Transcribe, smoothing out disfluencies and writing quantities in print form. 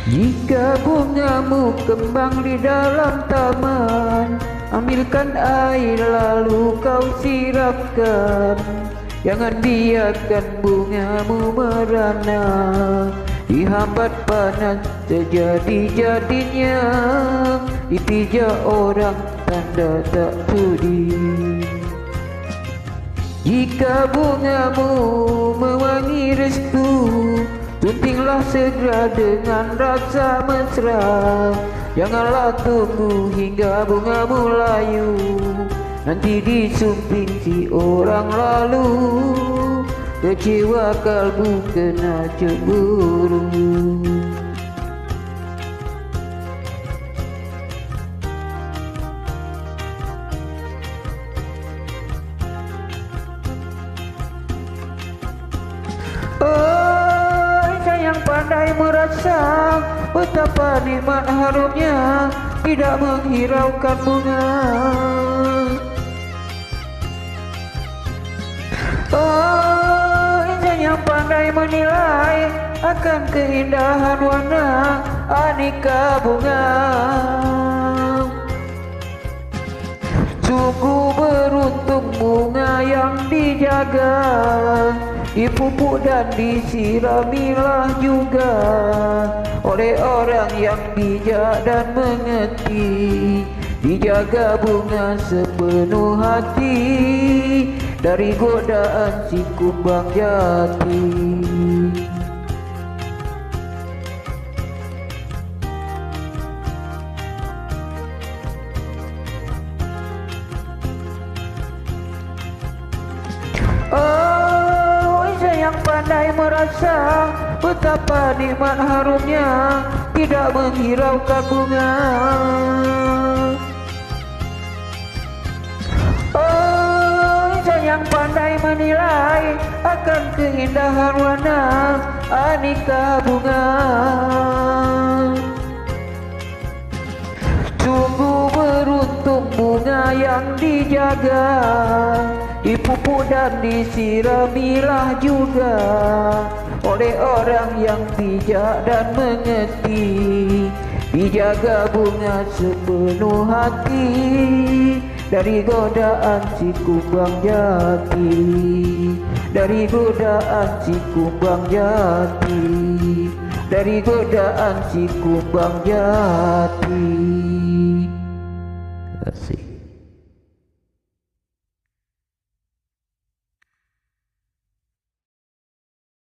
Jika bungamu kembang di dalam taman, ambilkan air lalu kau siramkan. Jangan biarkan bungamu merana, dihambat panas sejadi-jadinya, dipijak orang tanda tak sudi. Jika bungamu mewangi restu, suntinglah segera dengan rasa mesra. Janganlah tunggu hingga bungamu layu, nanti disunting si orang lalu, kecewa kalbu kena cemburu. Oh, sayang pandai merasa betapa nikmat harumnya tidak menghiraukan bunga. Oh, insan yang pandai menilai akan keindahan warna aneka bunga. Sungguh beruntung bunga yang dijaga, dipupuk dan disiramilah juga oleh orang yang bijak dan mengerti. Dijaga bunga sepenuh hati dari godaan si kumbang jati. Oh, yang pandai merasa betapa nikmat harumnya tidak menghiraukan bunga. Oh, yang pandai menilai akan keindahan warna aneka bunga. Sungguh beruntung bunga yang dijaga, dipupuk dan disiramilah juga oleh orang yang bijak dan mengerti. Dijaga bunga sepenuh hati dari godaan si kumbang jati, dari godaan si kumbang jati, dari godaan si kumbang jati. Terima kasih.